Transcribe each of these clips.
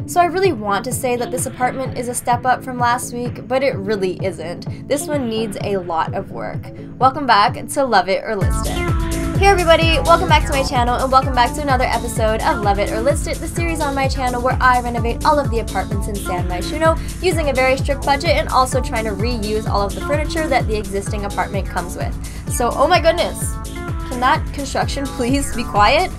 So I really want to say that this apartment is a step up from last week, but it really isn't. This one needs a lot of work. Welcome back to Love It or List It. Hey everybody, welcome back to my channel and welcome back to another episode of Love It or List It, the series on my channel where I renovate all of the apartments in San Myshuno using a very strict budget and also trying to reuse all of the furniture that the existing apartment comes with. So, oh my goodness, can that construction please be quiet?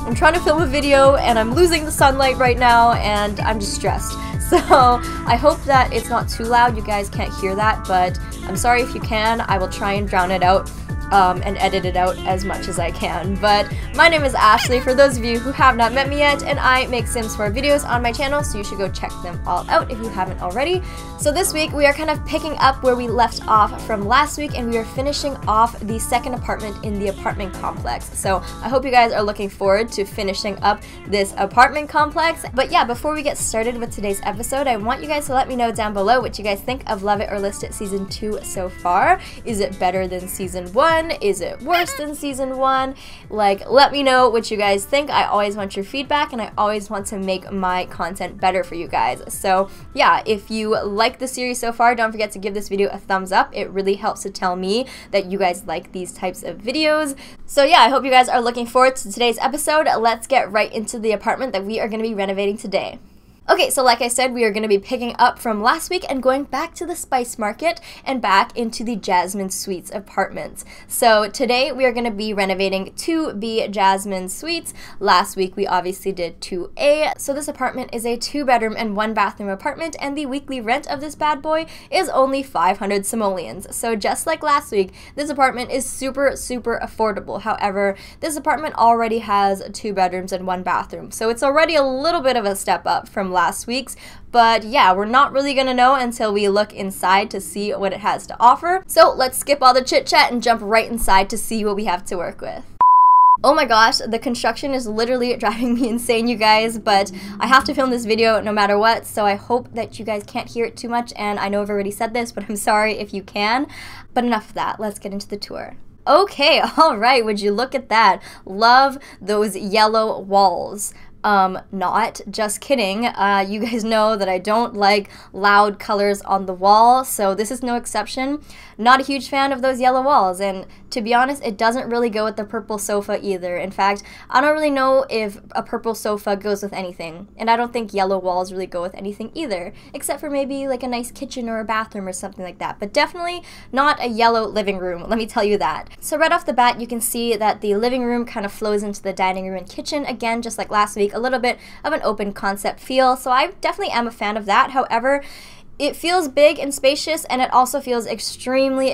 I'm trying to film a video and I'm losing the sunlight right now and I'm just stressed. So I hope that it's not too loud, you guys can't hear that, but I'm sorry if you can. I will try and drown it out and edit it out as much as I can. But my name is Ashley, for those of you who have not met me yet, and I make Sims 4 videos on my channel, so you should go check them all out if you haven't already. So this week we are kind of picking up where we left off from last week, and we are finishing off the second apartment in the apartment complex. So I hope you guys are looking forward to finishing up this apartment complex. But yeah, before we get started with today's episode, I want you guys to let me know down below what you guys think of Love It or List It Season 2 so far. Is it better than Season 1? Is it worse than Season 1? Like, let me know what you guys think. I always want your feedback and I always want to make my content better for you guys. So yeah, if you like the series so far, don't forget to give this video a thumbs up. It really helps to tell me that you guys like these types of videos. So yeah, I hope you guys are looking forward to today's episode. Let's get right into the apartment that we are going to be renovating today. Okay, so like I said, we are going to be picking up from last week and going back to the Spice Market and back into the Jasmine Suites apartments. So today we are going to be renovating 2B Jasmine Suites. Last week we obviously did 2A. So this apartment is a 2-bedroom and 1-bathroom apartment, and the weekly rent of this bad boy is only 500 simoleons. So just like last week, this apartment is super affordable. However, this apartment already has 2 bedrooms and 1 bathroom. So it's already a little bit of a step up from last week's, but yeah, we're not really gonna know until we look inside to see what it has to offer. So let's skip all the chit chat and jump right inside to see what we have to work with. Oh my gosh, the construction is literally driving me insane, you guys, but I have to film this video no matter what, so I hope that you guys can't hear it too much, and I know I've already said this, but I'm sorry if you can. But enough of that, let's get into the tour. Okay, alright, would you look at that? Love those yellow walls. Not just kidding. You guys know that I don't like loud colors on the wall, so this is no exception. Not a huge fan of those yellow walls, and to be honest, it doesn't really go with the purple sofa either. In fact, I don't really know if a purple sofa goes with anything, and I don't think yellow walls really go with anything either, except for maybe like a nice kitchen or a bathroom or something like that, but definitely not a yellow living room, let me tell you that. So right off the bat, you can see that the living room kind of flows into the dining room and kitchen, again, just like last week, a little bit of an open concept feel, so I definitely am a fan of that. However, it feels big and spacious, and it also feels extremely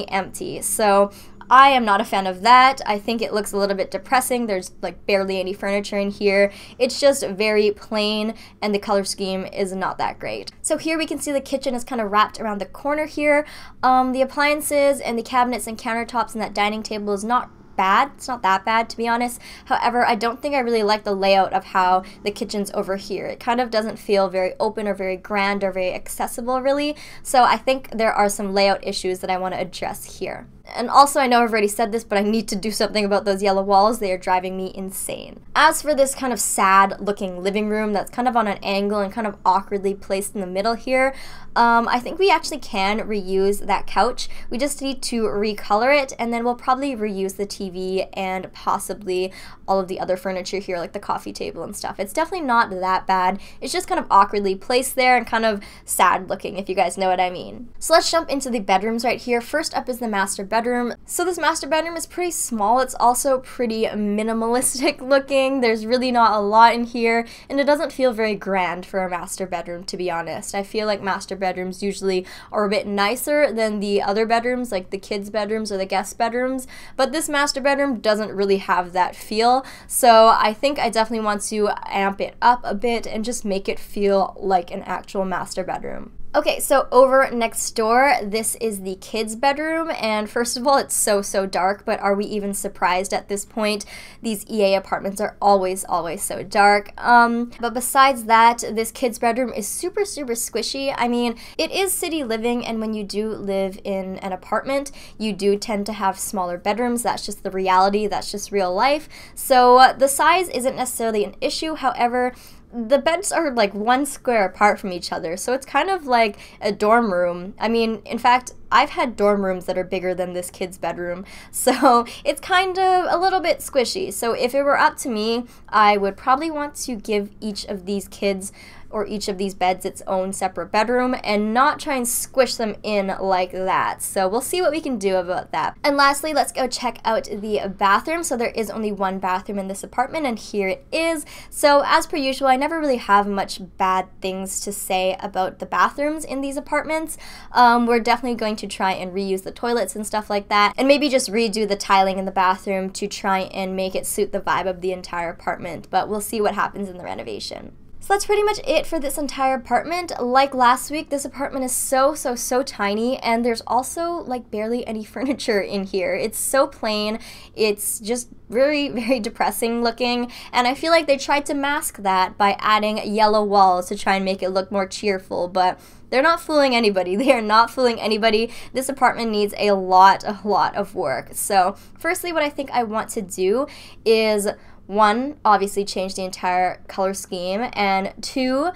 empty, so I am not a fan of that. I think it looks a little bit depressing. There's like barely any furniture in here. It's just very plain, and the color scheme is not that great. So here we can see the kitchen is kind of wrapped around the corner here. The appliances and the cabinets and countertops and that dining table is not bad. It's not that bad, to be honest. However, I don't think I really like the layout of how the kitchen's over here. It kind of doesn't feel very open or very grand or very accessible, really. So I think there are some layout issues that I want to address here. And also, I know I've already said this, but I need to do something about those yellow walls. They are driving me insane. As for this kind of sad looking living room that's kind of on an angle and kind of awkwardly placed in the middle here, I think we actually can reuse that couch. We just need to recolor it, and then we'll probably reuse the TV and possibly all of the other furniture here, like the coffee table and stuff. It's definitely not that bad. It's just kind of awkwardly placed there and kind of sad looking, if you guys know what I mean. So let's jump into the bedrooms right here. First up is the master bedroom. So this master bedroom is pretty small. It's also pretty minimalistic looking. There's really not a lot in here, and it doesn't feel very grand for a master bedroom, to be honest. I feel like master bedrooms usually are a bit nicer than the other bedrooms, like the kids' bedrooms or the guest bedrooms, but this master bedroom doesn't really have that feel, so I think I definitely want to amp it up a bit and just make it feel like an actual master bedroom. Okay, so over next door, this is the kids' bedroom, and first of all, it's so dark, but are we even surprised at this point? These EA apartments are always so dark. But besides that, this kids' bedroom is super squishy. I mean, it is city living, and when you do live in an apartment, you do tend to have smaller bedrooms. That's just the reality, that's just real life. So the size isn't necessarily an issue. However, the beds are like 1 square apart from each other, so it's kind of like a dorm room. I mean, in fact, I've had dorm rooms that are bigger than this kid's bedroom, so it's kind of a little bit squishy. So if it were up to me, I would probably want to give each of these kids or each of these beds its own separate bedroom and not try and squish them in like that. So we'll see what we can do about that. And lastly, let's go check out the bathroom. So there is only 1 bathroom in this apartment, and here it is. So as per usual, I never really have much bad things to say about the bathrooms in these apartments. We're definitely going to try and reuse the toilets and stuff like that, and maybe just redo the tiling in the bathroom to try and make it suit the vibe of the entire apartment, but we'll see what happens in the renovation. So that's pretty much it for this entire apartment. Like last week, this apartment is so tiny, and there's also like barely any furniture in here. It's so plain. It's just very depressing looking, and I feel like they tried to mask that by adding yellow walls to try and make it look more cheerful, but they're not fooling anybody. They are not fooling anybody. This apartment needs a lot of work. So firstly, what I think I want to do is 1, obviously change the entire color scheme, and 2,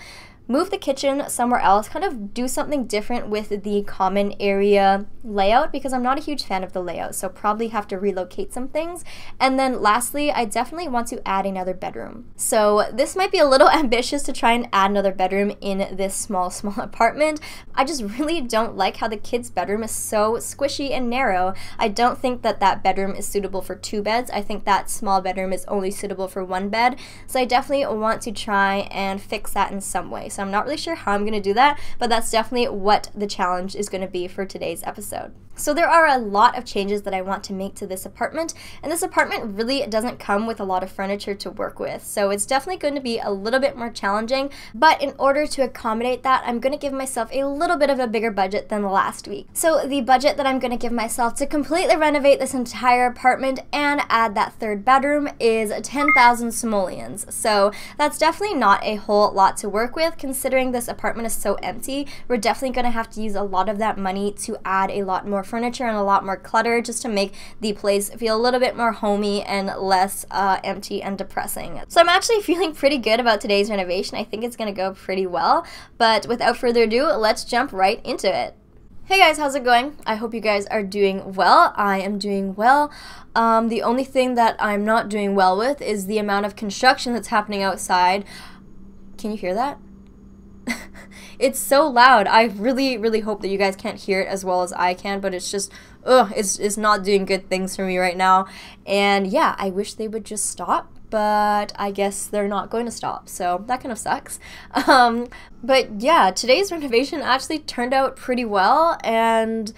move the kitchen somewhere else, kind of do something different with the common area layout, because I'm not a huge fan of the layout, so probably have to relocate some things. And then lastly, I definitely want to add another bedroom. So this might be a little ambitious to try and add another bedroom in this small apartment. I just really don't like how the kids' bedroom is so squishy and narrow. I don't think that that bedroom is suitable for 2 beds. I think that small bedroom is only suitable for 1 bed. So I definitely want to try and fix that in some way. So I'm not really sure how I'm going to do that, but that's definitely what the challenge is going to be for today's episode. So there are a lot of changes that I want to make to this apartment, and this apartment really doesn't come with a lot of furniture to work with, so it's definitely going to be a little bit more challenging, but in order to accommodate that, I'm going to give myself a little bit of a bigger budget than last week. So the budget that I'm going to give myself to completely renovate this entire apartment and add that 3rd bedroom is 10,000 simoleons. So that's definitely not a whole lot to work with, considering this apartment is so empty. We're definitely going to have to use a lot of that money to add a lot more furniture and a lot more clutter, just to make the place feel a little bit more homey and less empty and depressing. So I'm actually feeling pretty good about today's renovation. I think it's going to go pretty well, but without further ado, let's jump right into it. Hey guys, how's it going? I hope you guys are doing well. I am doing well. The only thing that I'm not doing well with is the amount of construction that's happening outside. Can you hear that? It's so loud. I really hope that you guys can't hear it as well as I can, but it's just, it's not doing good things for me right now. And yeah, I wish they would just stop, but I guess they're not going to stop, so that kind of sucks. But yeah, today's renovation actually turned out pretty well, and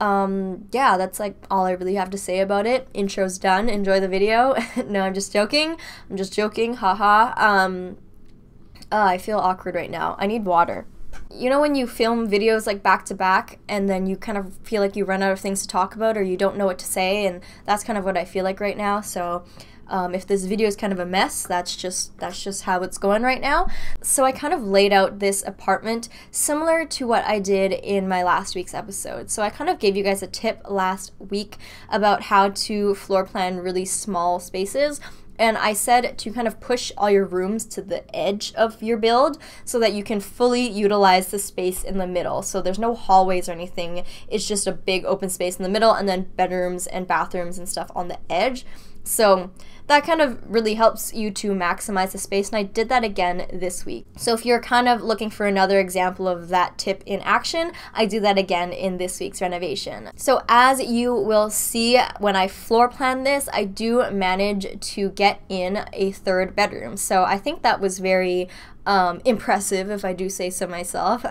yeah, that's like all I really have to say about it. Intro's done. Enjoy the video. No, I'm just joking. Haha. I feel awkward right now. I need water. You know when you film videos like back to back and then you kind of feel like you run out of things to talk about or you don't know what to say, and that's kind of what I feel like right now. So if this video is kind of a mess, that's just how it's going right now. So I kind of laid out this apartment similar to what I did in my last week's episode. So I kind of gave you guys a tip last week about how to floor plan really small spaces. And I said to kind of push all your rooms to the edge of your build so that you can fully utilize the space in the middle. So there's no hallways or anything. It's just a big open space in the middle, and then bedrooms and bathrooms and stuff on the edge. So that kind of really helps you to maximize the space, and I did that again this week. So if you're kind of looking for another example of that tip in action, I do that again in this week's renovation. So as you will see when I floor plan this, I do manage to get in a 3rd bedroom. So I think that was very impressive, if I do say so myself.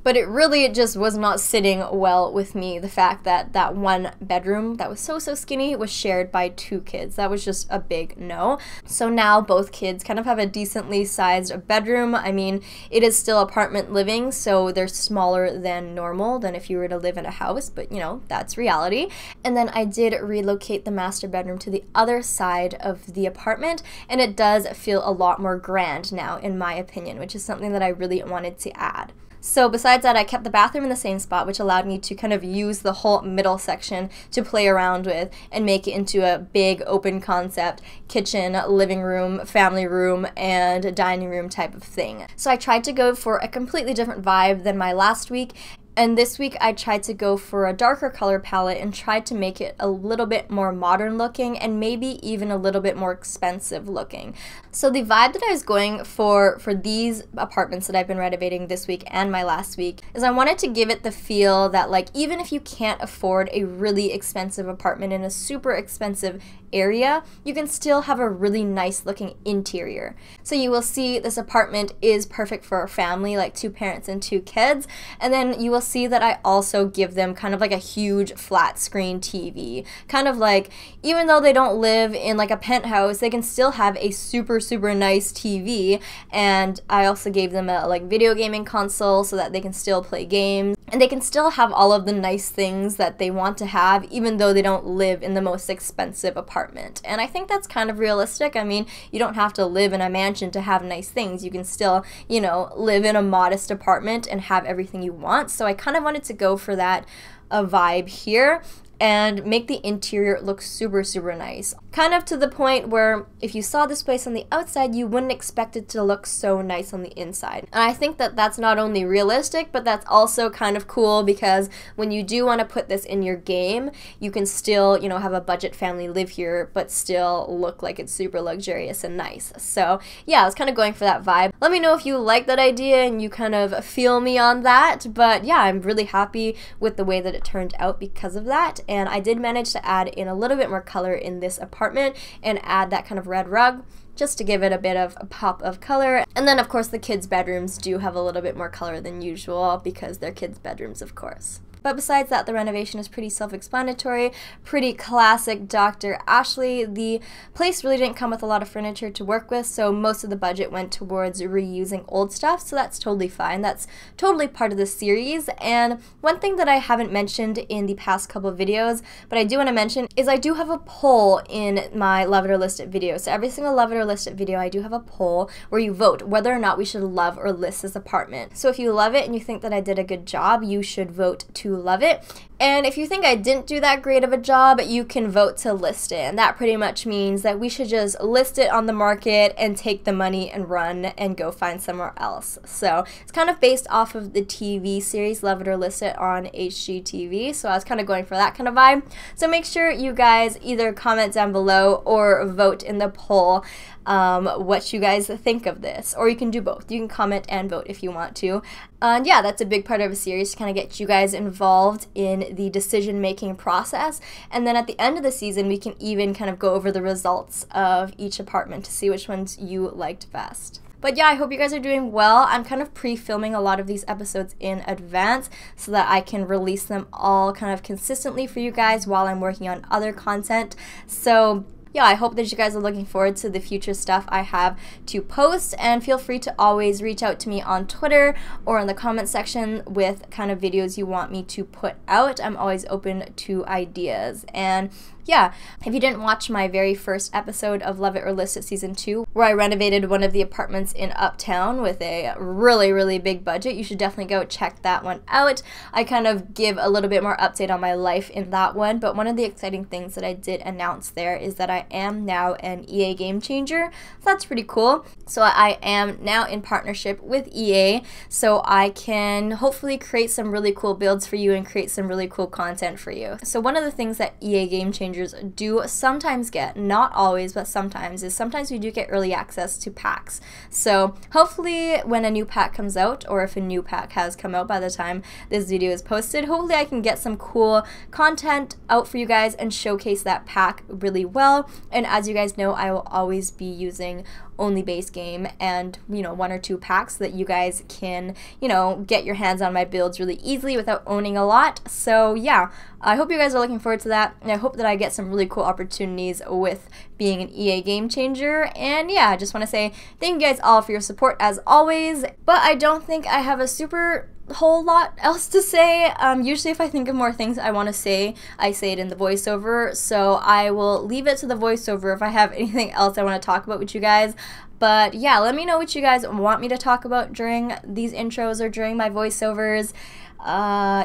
But it really just was not sitting well with me, the fact that that 1 bedroom that was so skinny was shared by 2 kids. That was just a big no. So now both kids kind of have a decently sized bedroom. I mean, it is still apartment living, so they're smaller than normal than if you were to live in a house, but you know, that's reality. And then I did relocate the master bedroom to the other side of the apartment, and it does feel a lot more grand now, in my opinion. opinion, which is something that I really wanted to add. So besides that, I kept the bathroom in the same spot, which allowed me to kind of use the whole middle section to play around with and make it into a big open concept kitchen, living room, family room, and dining room type of thing. So I tried to go for a completely different vibe than my last week. And this week I tried to go for a darker color palette and tried to make it a little bit more modern looking and maybe even a little bit more expensive looking. So the vibe that I was going for these apartments that I've been renovating this week and my last week is I wanted to give it the feel that, like, even if you can't afford a really expensive apartment in a super expensive area, you can still have a really nice looking interior. So you will see this apartment is perfect for a family, like 2 parents and 2 kids, and then you will see that I also give them kind of like a huge flat screen TV. Kind of like, even though they don't live in like a penthouse, they can still have a super nice TV. And I also gave them a like video gaming console so that they can still play games. And they can still have all of the nice things that they want to have, even though they don't live in the most expensive apartment. And I think that's kind of realistic. I mean, you don't have to live in a mansion to have nice things. You can still, you know, live in a modest apartment and have everything you want. So I kind of wanted to go for that vibe here and make the interior look super nice. Kind of to the point where if you saw this place on the outside, you wouldn't expect it to look so nice on the inside. And I think that that's not only realistic, but that's also kind of cool, because when you do want to put this in your game, you can still, you know, have a budget family live here, but still look like it's super luxurious and nice. So yeah, I was kind of going for that vibe. Let me know if you like that idea and you kind of feel me on that. But yeah, I'm really happy with the way that it turned out because of that. And I did manage to add in a little bit more color in this apartment and add that kind of red rug just to give it a bit of a pop of color. And then of course the kids' bedrooms do have a little bit more color than usual because they're kids' bedrooms, of course. But besides that, the renovation is pretty self-explanatory, pretty classic Dr. Ashley. The place really didn't come with a lot of furniture to work with, so most of the budget went towards reusing old stuff, so that's totally fine. That's totally part of the series. And one thing that I haven't mentioned in the past couple of videos, but I do want to mention, is I do have a poll in my Love It or List It video. So every single Love It or List It video, I do have a poll where you vote whether or not we should love or list this apartment. So if you love it and you think that I did a good job, you should vote to love it. And if you think I didn't do that great of a job, you can vote to list it. And that pretty much means that we should just list it on the market and take the money and run and go find somewhere else. So it's kind of based off of the TV series Love It or List It on HGTV. So I was kind of going for that kind of vibe. So make sure you guys either comment down below or vote in the poll what you guys think of this, or you can do both. You can comment and vote if you want to. And yeah, that's a big part of a series to kind of get you guys involved in the decision-making process. And then at the end of the season, we can even kind of go over the results of each apartment to see which ones you liked best. But yeah, I hope you guys are doing well. I'm kind of pre-filming a lot of these episodes in advance so that I can release them all kind of consistently for you guys while I'm working on other content. So yeah, I hope that you guys are looking forward to the future stuff I have to post, and feel free to always reach out to me on Twitter or in the comment section with kind of videos you want me to put out. I'm always open to ideas. And yeah, if you didn't watch my very first episode of Love It or List It Season 2, where I renovated one of the apartments in Uptown with a really big budget, you should definitely go check that one out. I kind of give a little bit more update on my life in that one, but one of the exciting things that I did announce there is that I am now an EA game changer. So that's pretty cool. So I am now in partnership with EA, so I can hopefully create some really cool builds for you and create some really cool content for you. So one of the things that EA game changers do sometimes get, not always, but sometimes, is sometimes we do get early access to packs. So hopefully when a new pack comes out, or if a new pack has come out by the time this video is posted, hopefully I can get some cool content out for you guys and showcase that pack really well. And as you guys know, I will always be using only base game and, you know, 1 or 2 packs so that you guys can, you know, get your hands on my builds really easily without owning a lot. So yeah, I hope you guys are looking forward to that, and I hope that I get some really cool opportunities with being an EA game changer. And yeah, I just want to say thank you guys all for your support as always, but I don't think I have a super whole lot else to say. Usually if I think of more things I want to say, I say it in the voiceover, so I will leave it to the voiceover if I have anything else I want to talk about with you guys. But yeah, let me know what you guys want me to talk about during these intros or during my voiceovers.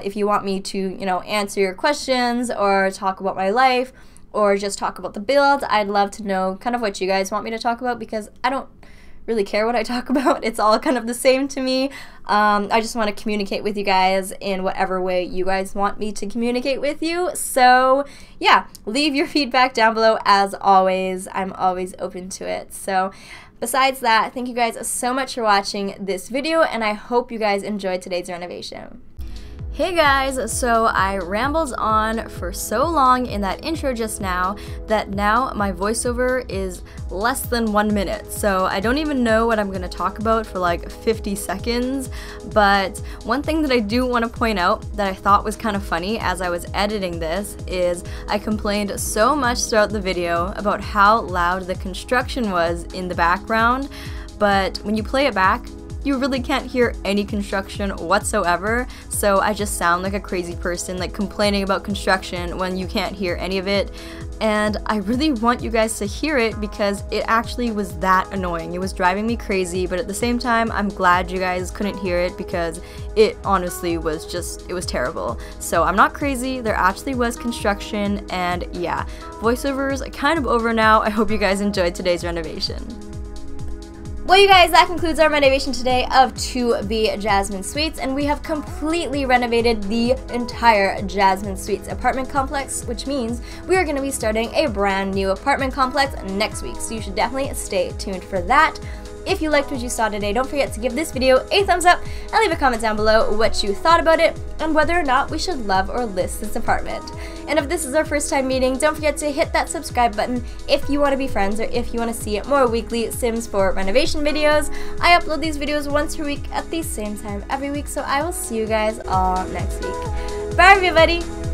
If you want me to, you know, answer your questions or talk about my life or just talk about the build, I'd love to know kind of what you guys want me to talk about, because I don't really care what I talk about. It's all kind of the same to me. I just want to communicate with you guys in whatever way you guys want me to communicate with you. So yeah, leave your feedback down below. As always, I'm always open to it. So besides that, thank you guys so much for watching this video, and I hope you guys enjoyed today's renovation. Hey guys, so I rambled on for so long in that intro just now that now my voiceover is less than 1 minute. So I don't even know what I'm going to talk about for like 50 seconds. But one thing that I do want to point out that I thought was kind of funny as I was editing this is I complained so much throughout the video about how loud the construction was in the background. But when you play it back, you really can't hear any construction whatsoever, so I just sound like a crazy person, like complaining about construction when you can't hear any of it. And I really want you guys to hear it because it actually was that annoying. It was driving me crazy, but at the same time, I'm glad you guys couldn't hear it because it honestly was just, it was terrible. So I'm not crazy, there actually was construction, and yeah, voiceovers are kind of over now. I hope you guys enjoyed today's renovation. Well, you guys, that concludes our renovation today of 2B Jasmine Suites, and we have completely renovated the entire Jasmine Suites apartment complex, which means we are going to be starting a brand new apartment complex next week, so you should definitely stay tuned for that. If you liked what you saw today, don't forget to give this video a thumbs up and leave a comment down below what you thought about it and whether or not we should love or list this apartment. And if this is our first time meeting, don't forget to hit that subscribe button if you want to be friends or if you want to see more weekly Sims 4 renovation videos. I upload these videos once per week at the same time every week, so I will see you guys all next week. Bye everybody!